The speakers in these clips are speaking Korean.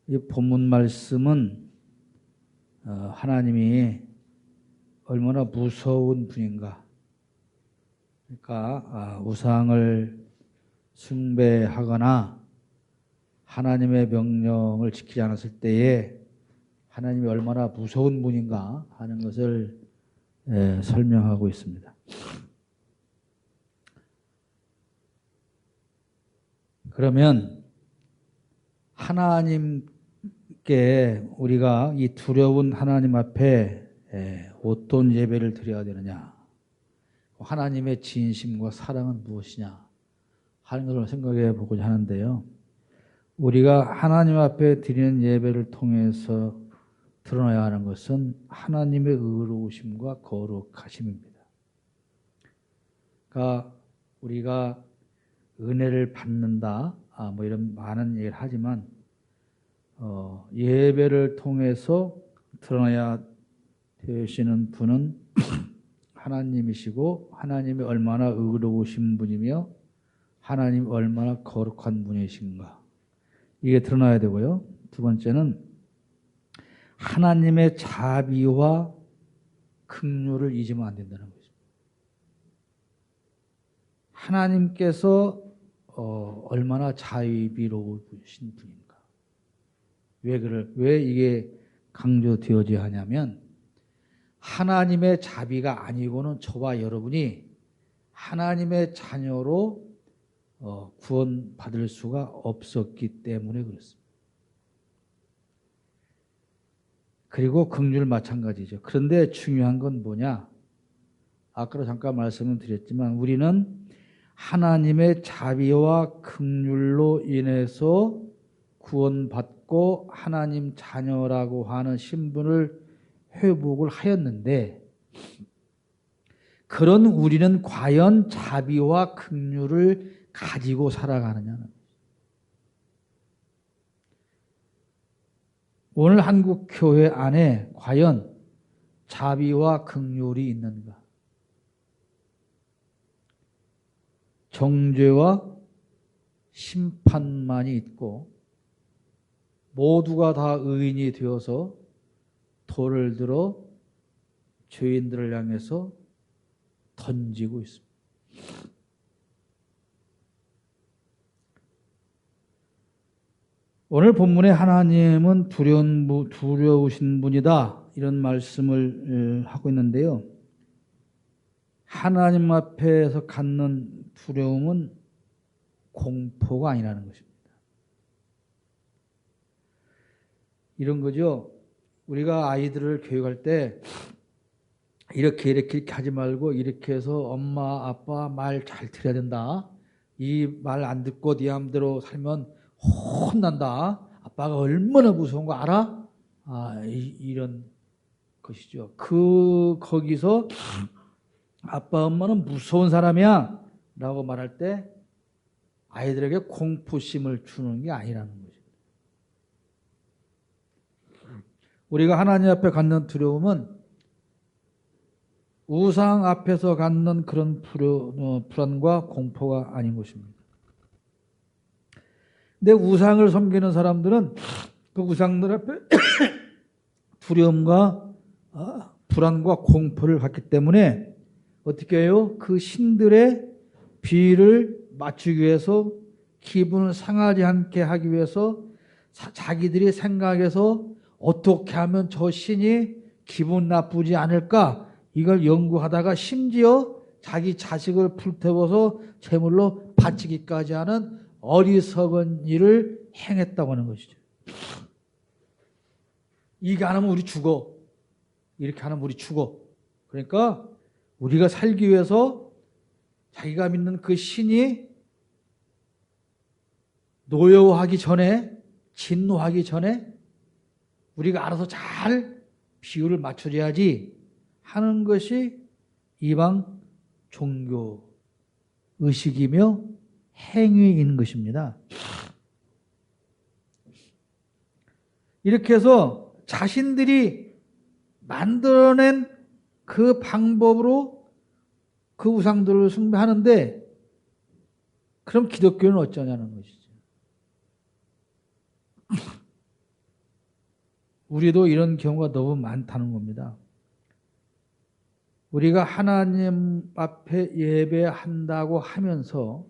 이 본문 말씀은 하나님이 얼마나 무서운 분인가. 그러니까 우상을 숭배하거나 하나님의 명령을 지키지 않았을 때에 하나님이 얼마나 무서운 분인가 하는 것을 설명하고 있습니다. 그러면 하나님께 우리가 이 두려운 하나님 앞에 어떤 예배를 드려야 되느냐, 하나님의 진심과 사랑은 무엇이냐 하는 것을 생각해 보고자 하는데요. 우리가 하나님 앞에 드리는 예배를 통해서 드러나야 하는 것은 하나님의 의로우심과 거룩하심입니다. 그러니까 우리가 은혜를 받는다, 뭐 이런 많은 얘기를 하지만 예배를 통해서 드러나야 되시는 분은 하나님이시고 하나님이 얼마나 의로우신 분이며 하나님이 얼마나 거룩한 분이신가, 이게 드러나야 되고요. 두 번째는 하나님의 자비와 긍휼을 잊으면 안 된다는 거죠. 하나님께서 얼마나 자비로우신 분인가. 왜 이게 강조되어져야 하냐면, 하나님의 자비가 아니고는 저와 여러분이 하나님의 자녀로 구원받을 수가 없었기 때문에 그렇습니다. 그리고 긍휼 마찬가지죠. 그런데 중요한 건 뭐냐? 아까도 잠깐 말씀을 드렸지만 우리는 하나님의 자비와 긍휼로 인해서 구원받고 하나님 자녀라고 하는 신분을 회복을 하였는데, 그런 우리는 과연 자비와 긍휼을 가지고 살아가느냐는 거죠. 오늘 한국 교회 안에 과연 자비와 긍휼이 있는가? 정죄와 심판만이 있고 모두가 다 의인이 되어서 돌을 들어 죄인들을 향해서 던지고 있습니다. 오늘 본문에 하나님은 두려우신 분이다, 이런 말씀을 하고 있는데요. 하나님 앞에서 갖는 두려움은 공포가 아니라는 것입니다. 이런 거죠. 우리가 아이들을 교육할 때 이렇게 하지 말고 이렇게 해서 엄마 아빠 말 잘 들어야 된다, 이 말 안 듣고 네 마음대로 살면 혼난다, 아빠가 얼마나 무서운 거 알아? 이런 것이죠. 거기서 아빠 엄마는 무서운 사람이야 라고 말할 때 아이들에게 공포심을 주는 게 아니라는 거죠. 우리가 하나님 앞에 갖는 두려움은 우상 앞에서 갖는 그런 불안과 공포가 아닌 것입니다. 근데 우상을 섬기는 사람들은 그 우상들 앞에 두려움과 불안과 공포를 갖기 때문에 어떻게 해요? 그 신들의 비위를 맞추기 위해서, 기분을 상하지 않게 하기 위해서 자기들이 생각해서 어떻게 하면 저 신이 기분 나쁘지 않을까, 이걸 연구하다가 심지어 자기 자식을 불태워서 제물로 바치기까지 하는 어리석은 일을 행했다고 하는 것이죠. 이게 안 하면 우리 죽어, 이렇게 하면 우리 죽어. 그러니까 우리가 살기 위해서 자기가 믿는 그 신이 노여워하기 전에, 진노하기 전에 우리가 알아서 잘 비율을 맞춰줘야지 하는 것이 이방 종교 의식이며 행위인 것입니다. 이렇게 해서 자신들이 만들어낸 그 방법으로 그 우상들을 숭배하는데, 그럼 기독교는 어쩌냐는 것이죠. 우리도 이런 경우가 너무 많다는 겁니다. 우리가 하나님 앞에 예배한다고 하면서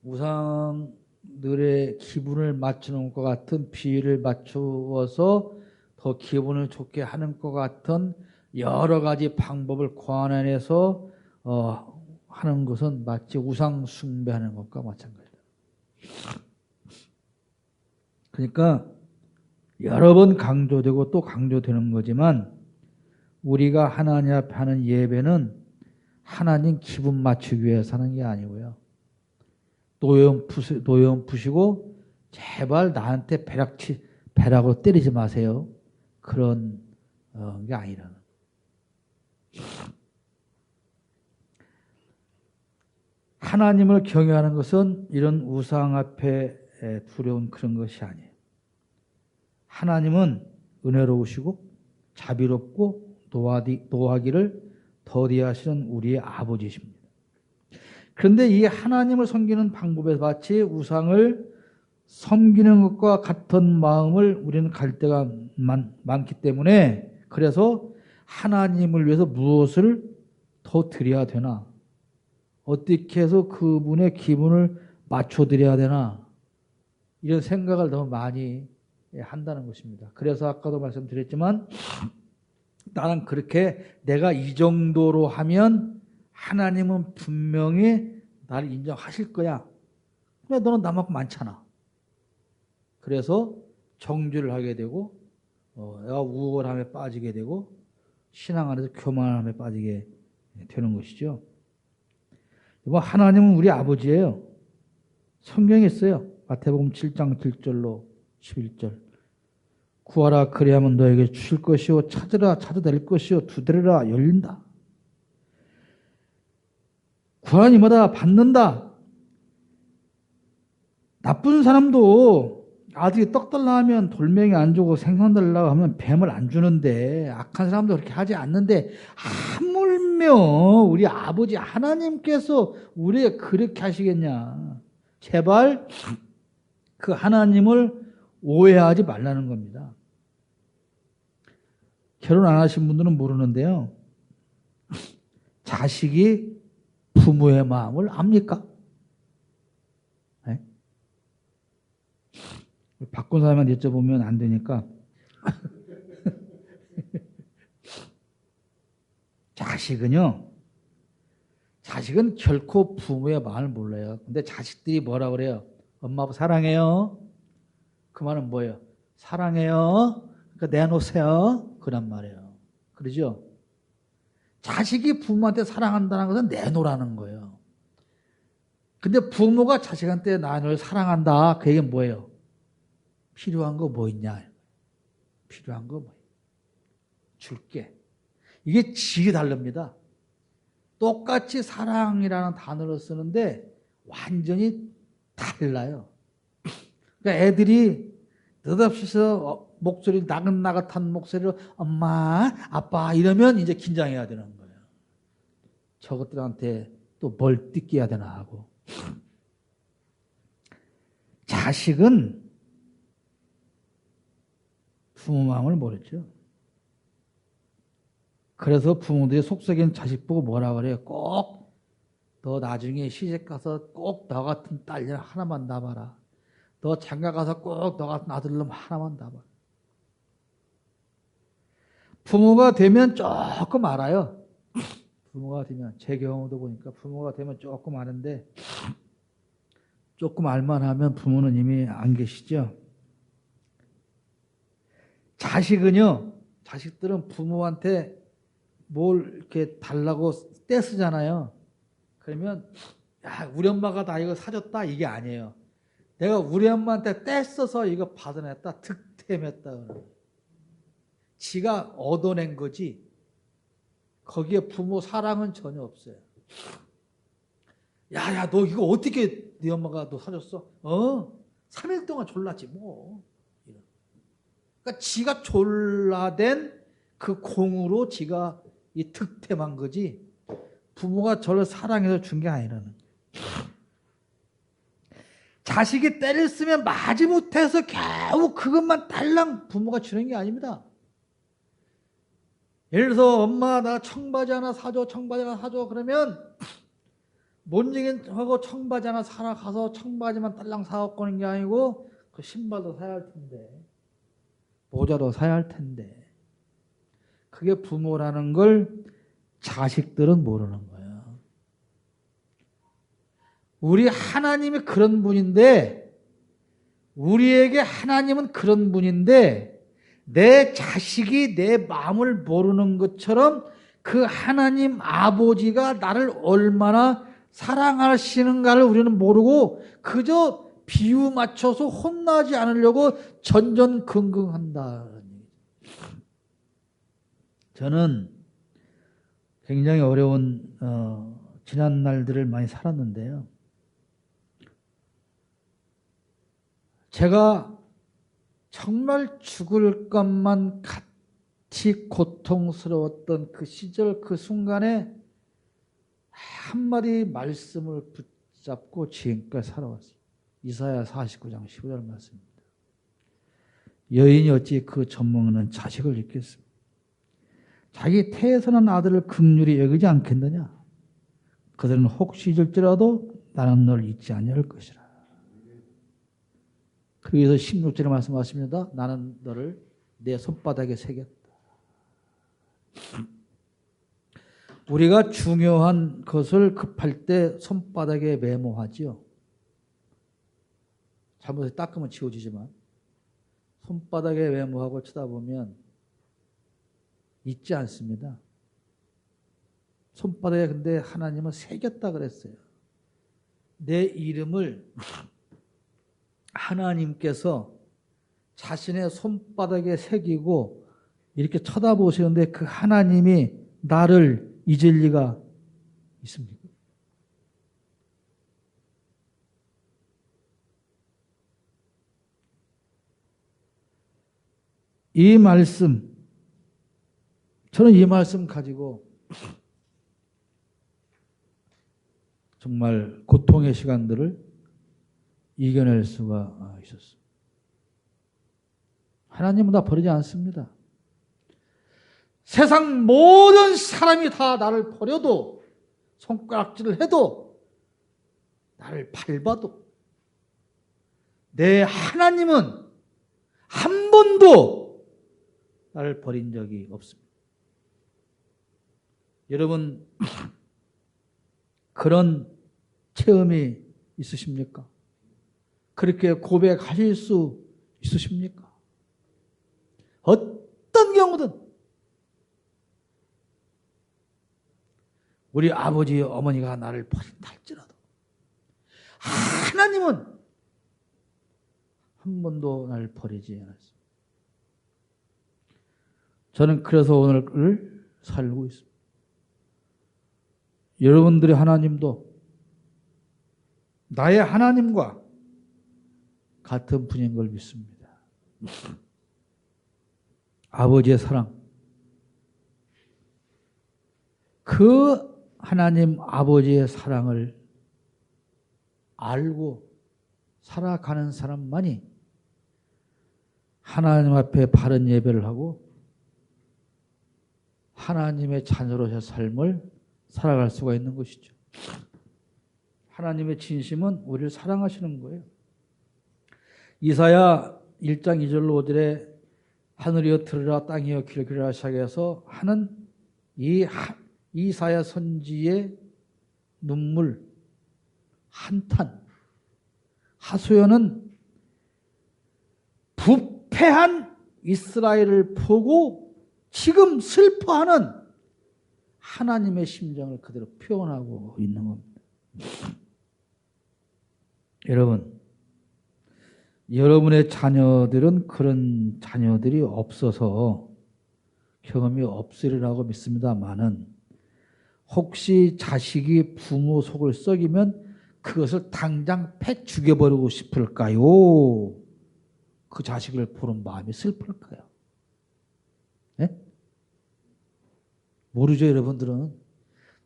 우상들의 기분을 맞추는 것 같은 비위를 맞추어서 더 기분을 좋게 하는 것 같은 여러 가지 방법을 고안해서 하는 것은 마치 우상 숭배하는 것과 마찬가지다. 그러니까 여러 번 강조되고 또 강조되는 거지만 우리가 하나님 앞에 하는 예배는 하나님 기분 맞추기 위해서 하는 게 아니고요. 노여움 푸시고 제발 나한테 배락으로 때리지 마세요. 그런 게 아니라는. 하나님을 경외하는 것은 이런 우상 앞에 두려운 그런 것이 아니에요. 하나님은 은혜로우시고 자비롭고 노하기를 더디하시는 우리의 아버지십니다. 그런데 이 하나님을 섬기는 방법에 마치 우상을 섬기는 것과 같은 마음을 우리는 갈 때가 많기 때문에 그래서 하나님을 위해서 무엇을 더 드려야 되나? 어떻게 해서 그분의 기분을 맞춰드려야 되나? 이런 생각을 너무 많이 한다는 것입니다. 그래서 아까도 말씀드렸지만 나는 그렇게 내가 이 정도로 하면 하나님은 분명히 나를 인정하실 거야. 근데 너는 나만큼 많잖아. 그래서 정죄를 하게 되고 내가 우월함에 빠지게 되고 신앙 안에서 교만함에 빠지게 되는 것이죠. 하나님은 우리 아버지예요. 성경에 있어요. 마태복음 7장 7절로 11절. 구하라 그리하면 너에게 주실 것이요 찾으라 찾아낼 것이요 두드려라 열린다. 구하는 이마다 받는다. 나쁜 사람도 아들이 떡 달라 하면 돌멩이 안 주고 생선 달라고 하면 뱀을 안 주는데 악한 사람도 그렇게 하지 않는데 하물며 우리 아버지 하나님께서 우리에게 그렇게 하시겠냐. 제발 그 하나님을 오해하지 말라는 겁니다. 결혼 안 하신 분들은 모르는데요. 자식이 부모의 마음을 압니까? 네? 바꾼 사람한테 여쭤보면 안 되니까. 자식은 결코 부모의 마음을 몰라요. 근데 자식들이 뭐라 그래요? 엄마 아빠 사랑해요. 그 말은 뭐예요? 사랑해요. 그러니까 내놓으세요. 그란 말이에요. 그러죠? 자식이 부모한테 사랑한다는 것은 내놓으라는 거예요. 근데 부모가 자식한테 나를 사랑한다. 그 얘기는 뭐예요? 필요한 거 뭐 있냐? 필요한 거 뭐예요? 줄게. 이게 질이 다릅니다. 똑같이 사랑이라는 단어를 쓰는데 완전히 달라요. 그러니까 애들이 느닷없이서 목소리 나긋나긋한 목소리로 엄마, 아빠 이러면 이제 긴장해야 되는 거예요. 저것들한테 또 뭘 뜯겨야 되나 하고. 자식은 부모 마음을 모르죠. 그래서 부모들이 속썩이는 자식 보고 뭐라 그래요? 꼭 너 나중에 시집 가서 꼭 너 같은 딸 하나만 낳아라. 너 장가 가서 꼭 너 같은 아들놈 하나만 낳아라. 부모가 되면 조금 알아요. 부모가 되면 제 경우도 보니까 부모가 되면 조금 아는데 조금 알만하면 부모는 이미 안 계시죠. 자식들은 부모한테 뭘 이렇게 달라고 떼쓰잖아요. 그러면 야, 우리 엄마가 나 이거 사줬다 이게 아니에요. 내가 우리 엄마한테 떼써서 이거 받아냈다, 득템했다. 지가 얻어낸 거지. 거기에 부모 사랑은 전혀 없어요. 야, 너 이거 어떻게 네 엄마가 너 사줬어? 3일 동안 졸랐지 뭐. 그러니까 지가 졸라된 그 공으로 지가 이 득템한 거지. 부모가 저를 사랑해서 준 게 아니라는 거예요. 자식이 때를 쓰면 마지못해서 겨우 그것만 달랑 부모가 주는 게 아닙니다. 예를 들어서 엄마 나 청바지 하나 사줘, 청바지 하나 사줘 그러면 못쟁이 하고 청바지 하나 사러 가서 청바지만 딸랑 사갖고 오는 게 아니고 그 신발도 사야 할 텐데 모자도 사야 할 텐데 그게 부모라는 걸 자식들은 모르는 거예요. 우리 하나님이 그런 분인데 우리에게 하나님은 그런 분인데 내 자식이 내 마음을 모르는 것처럼 그 하나님 아버지가 나를 얼마나 사랑하시는가를 우리는 모르고 그저 비유 맞춰서 혼나지 않으려고 전전긍긍한다. 저는 굉장히 어려운 지난 날들을 많이 살았는데요. 제가 정말 죽을 것만 같이 고통스러웠던 그 시절 그 순간에 한마디 말씀을 붙잡고 지금까지 살아왔습니다. 이사야 49장 15절 말씀입니다. 여인이 어찌 그 젖먹는 자식을 잊겠습니까? 자기 태에서 난 아들을 긍휼히 여기지 않겠느냐? 그들은 혹시 잊을지라도 나는 널 잊지 아니할 것이라. 그래서 16절에 말씀하십니다. 나는 너를 내 손바닥에 새겼다. 우리가 중요한 것을 급할 때 손바닥에 메모하지요. 잘못해서 닦으면 지워지지만 손바닥에 메모하고 쳐다보면 잊지 않습니다. 손바닥에 근데 하나님은 새겼다 그랬어요. 내 이름을 하나님께서 자신의 손바닥에 새기고 이렇게 쳐다보시는데 그 하나님이 나를 잊을 리가 있습니까? 이 말씀, 저는 이 말씀 가지고 정말 고통의 시간들을 이겨낼 수가 있었습니다. 하나님은 나 버리지 않습니다. 세상 모든 사람이 다 나를 버려도 손가락질을 해도 나를 밟아도 내 하나님은 한 번도 나를 버린 적이 없습니다. 여러분 그런 체험이 있으십니까? 그렇게 고백하실 수 있으십니까? 어떤 경우든 우리 아버지 어머니가 나를 버린다 할지라도 하나님은 한 번도 나를 버리지 않았습니다. 저는 그래서 오늘을 살고 있습니다. 여러분들의 하나님도 나의 하나님과 같은 분인 걸 믿습니다. 아버지의 사랑, 그 하나님 아버지의 사랑을 알고 살아가는 사람만이 하나님 앞에 바른 예배를 하고 하나님의 자녀로서의 삶을 살아갈 수가 있는 것이죠. 하나님의 진심은 우리를 사랑하시는 거예요. 이사야 1장 2절로 5절에 하늘이여 들으라 땅이여 귀를 기울이라 시작해서 하는 이 이사야 선지의 눈물 한탄, 하소연은 부패한 이스라엘을 보고 지금 슬퍼하는 하나님의 심정을 그대로 표현하고 있는 겁니다. 여러분, 여러분의 자녀들은 그런 자녀들이 없어서 경험이 없으리라고 믿습니다만은 혹시 자식이 부모 속을 썩이면 그것을 당장 패 죽여버리고 싶을까요? 그 자식을 보는 마음이 슬플까요? 네? 모르죠, 여러분들은.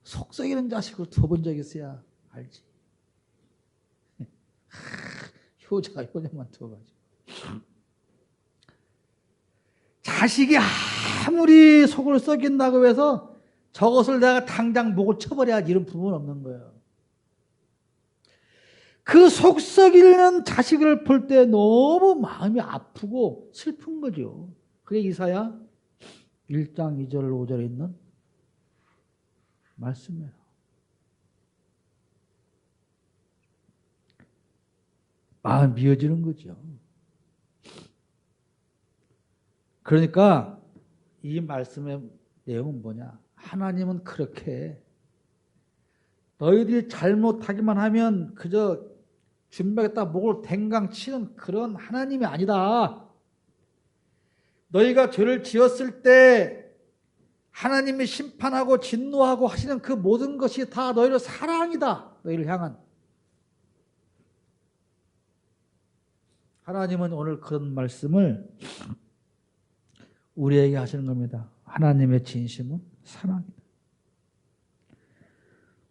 속 썩이는 자식을 둬본 적 있어야 알지. 효자만 두어가지고. 자식이 아무리 속을 썩인다고 해서 저것을 내가 당장 목을 쳐버려야지 이런 부분은 없는 거예요. 그 속 썩이는 자식을 볼 때 너무 마음이 아프고 슬픈 거죠. 그게 이사야 1장 2절 5절에 있는 말씀이에요. 마음 미어지는 거죠. 그러니까 이 말씀의 내용은 뭐냐? 하나님은 그렇게 너희들이 잘못하기만 하면 그저 준비하겠다 목을 댕강 치는 그런 하나님이 아니다. 너희가 죄를 지었을 때 하나님이 심판하고 진노하고 하시는 그 모든 것이 다 너희를 사랑이다. 너희를 향한. 하나님은 오늘 그런 말씀을 우리에게 하시는 겁니다. 하나님의 진심은 사랑이다.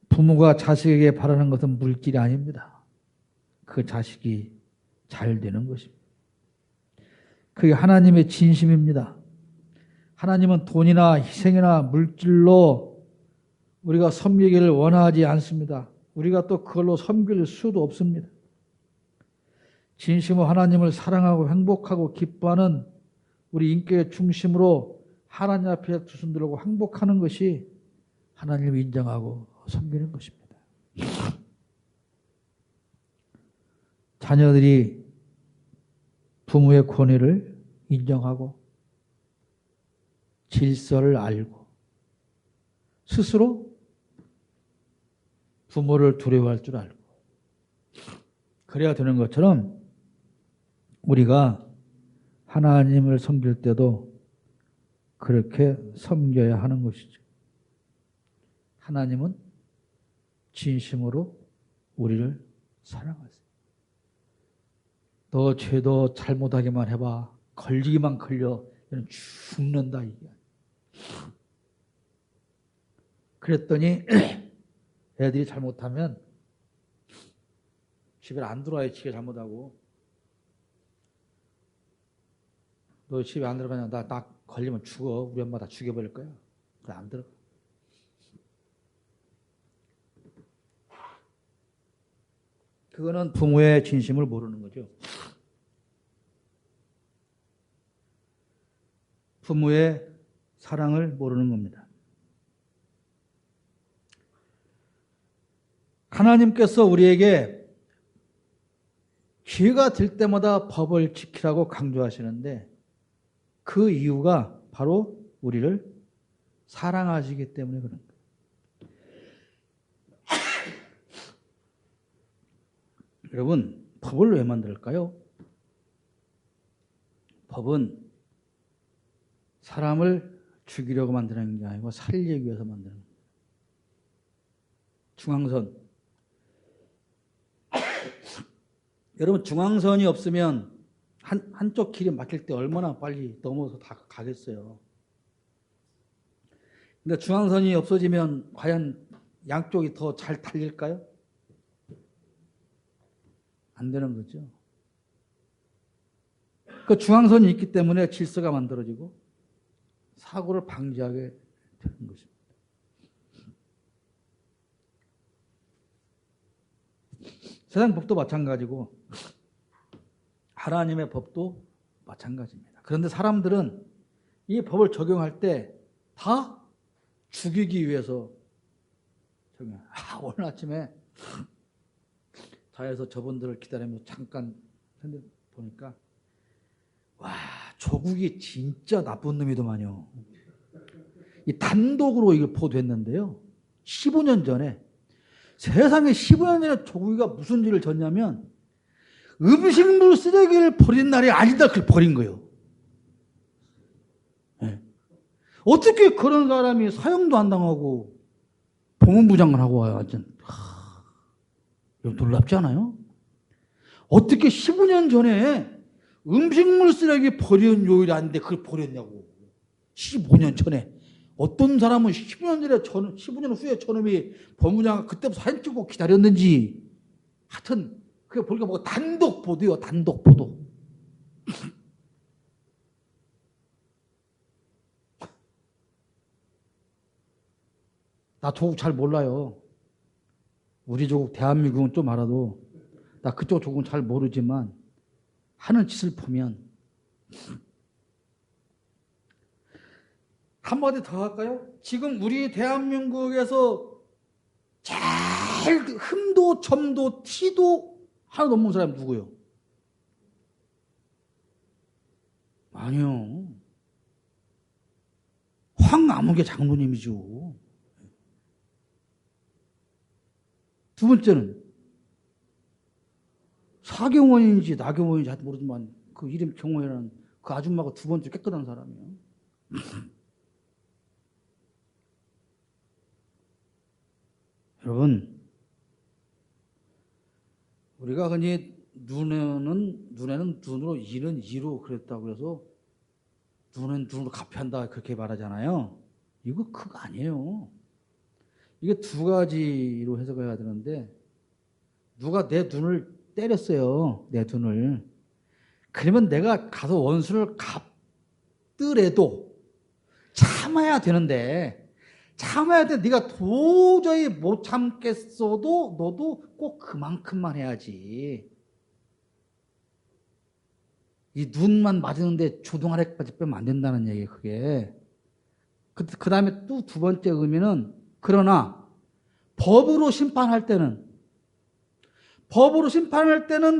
부모가 자식에게 바라는 것은 물질이 아닙니다. 그 자식이 잘 되는 것입니다. 그게 하나님의 진심입니다. 하나님은 돈이나 희생이나 물질로 우리가 섬기기를 원하지 않습니다. 우리가 또 그걸로 섬길 수도 없습니다. 진심으로 하나님을 사랑하고 행복하고 기뻐하는 우리 인격의 중심으로 하나님 앞에 두 손 들고 행복하는 것이 하나님을 인정하고 섬기는 것입니다. 자녀들이 부모의 권위를 인정하고 질서를 알고 스스로 부모를 두려워할 줄 알고 그래야 되는 것처럼 우리가 하나님을 섬길 때도 그렇게 섬겨야 하는 것이죠. 하나님은 진심으로 우리를 사랑하세요. 너 죄도 잘못하기만 해봐. 걸리기만 걸려. 너는 죽는다. 이게. 그랬더니 애들이 잘못하면 집에 안 들어와요. 지가 잘못하고. 너 집에 안 들어가냐? 나 걸리면 죽어. 우리 엄마 다 죽여버릴 거야. 그래 안 들어가. 그거는 부모의 진심을 모르는 거죠. 부모의 사랑을 모르는 겁니다. 하나님께서 우리에게 기회가 될 때마다 법을 지키라고 강조하시는데 그 이유가 바로 우리를 사랑하시기 때문에 그런 거예요. 여러분, 법을 왜 만들까요? 법은 사람을 죽이려고 만드는 게 아니고 살리기 위해서 만드는 거예요. 중앙선. 여러분, 중앙선이 없으면 한쪽 길이 막힐 때 얼마나 빨리 넘어서 다 가겠어요. 근데 중앙선이 없어지면 과연 양쪽이 더 잘 달릴까요? 안 되는 거죠. 그 중앙선이 있기 때문에 질서가 만들어지고 사고를 방지하게 되는 것입니다. 세상 법도 마찬가지고 하나님의 법도 마찬가지입니다. 그런데 사람들은 이 법을 적용할 때 다 죽이기 위해서 적용해요. 오늘 아침에 차에서 저분들을 기다리면서 잠깐 보니까 와, 조국이 진짜 나쁜 놈이더만요. 이 단독으로 이걸 보도했는데요. 15년 전에 세상에 15년 전에 조국이가 무슨 죄를 졌냐면 음식물 쓰레기를 버린 날이 아니다 그걸 버린 거예요. 네. 어떻게 그런 사람이 사형도 안 당하고 법무부 장관 하고 와요. 완전. 놀랍지 않아요? 어떻게 15년 전에 음식물 쓰레기 버리는 요일이 아닌데 그걸 버렸냐고. 15년 전에. 어떤 사람은 15년 후에 저놈이 법무장관 그때부터 사진 찍고 기다렸는지. 하여튼 그게 보니까 뭐 단독 보도요, 단독 보도. 나 조국 잘 몰라요. 우리 조국 대한민국은 좀 알아도 나 그쪽 조국은 잘 모르지만 하는 짓을 보면 한마디 더 할까요? 지금 우리 대한민국에서 제일 흠도 점도 티도 하나도 없는 사람이 누구예요? 아니요. 황아무개 장로님이죠. 두 번째는 사경원인지 나경원인지 하여튼 모르지만 그 이름 경원이라는 그 아줌마가 두 번째 깨끗한 사람이에요. 여러분, 우리가 흔히 눈에는 눈으로, 이는 이로 그랬다고 해서 눈은 눈으로 갚한다 그렇게 말하잖아요. 이거 그거 아니에요. 이게 두 가지로 해석해야 되는데 누가 내 눈을 때렸어요. 내 눈을. 그러면 내가 가서 원수를 갚더라도 참아야 되는데 참아야 돼. 네가 도저히 못 참겠어도 너도 꼭 그만큼만 해야지. 이 눈만 맞았는데 조동아래까지 빼면 안 된다는 얘기예요. 그게. 그 다음에 또 두 번째 의미는 그러나 법으로 심판할 때는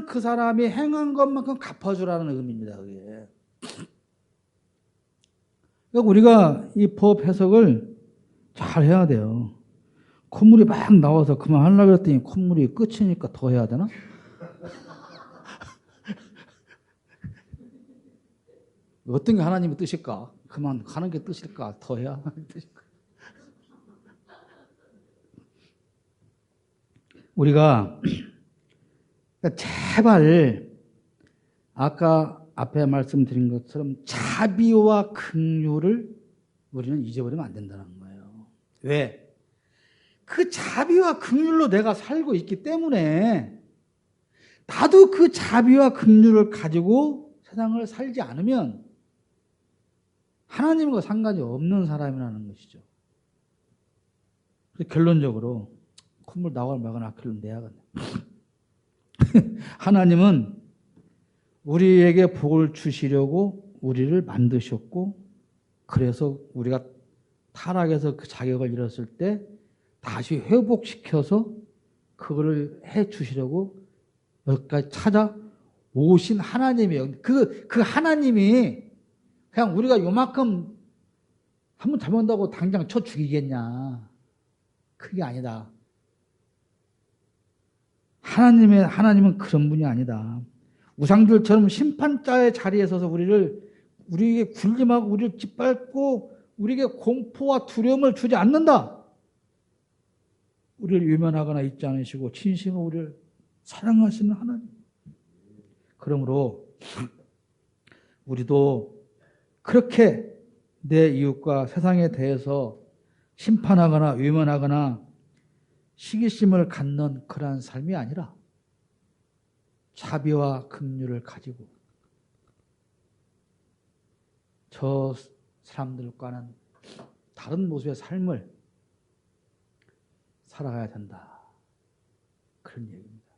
그 사람이 행한 것만큼 갚아주라는 의미입니다. 그게. 그러니까 우리가 이 법 해석을 잘 해야 돼요. 콧물이 막 나와서 그만하려고 했더니 콧물이 끝이니까 더 해야 되나? 어떤 게 하나님의 뜻일까? 그만하는 게 뜻일까? 더 해야 하는 뜻일까? 우리가 제발 아까 앞에 말씀드린 것처럼 자비와 긍휼을 우리는 잊어버리면 안 된다는 거예요. 왜? 그 자비와 긍휼로 내가 살고 있기 때문에 나도 그 자비와 긍휼을 가지고 세상을 살지 않으면 하나님과 상관이 없는 사람이라는 것이죠. 결론적으로 콧물 나오거나 말거나 아킬로 내야겠네. 하나님은 우리에게 복을 주시려고 우리를 만드셨고 그래서 우리가 타락해서 그 자격을 잃었을 때 다시 회복시켜서 그거를 해 주시려고 여기까지 찾아오신 하나님이에요. 그 하나님이 그냥 우리가 요만큼 한번 잘못한다고 당장 쳐 죽이겠냐. 그게 아니다. 하나님은 그런 분이 아니다. 우상들처럼 심판자의 자리에 서서 우리에게 군림하고 우리를 짓밟고 우리에게 공포와 두려움을 주지 않는다. 우리를 외면하거나 잊지 않으시고 진심으로 우리를 사랑하시는 하나님. 그러므로 우리도 그렇게 내 이웃과 세상에 대해서 심판하거나 외면하거나 시기심을 갖는 그러한 삶이 아니라 자비와 긍휼을 가지고 저 사람들과는 다른 모습의 삶을 살아가야 된다. 그런 얘기입니다.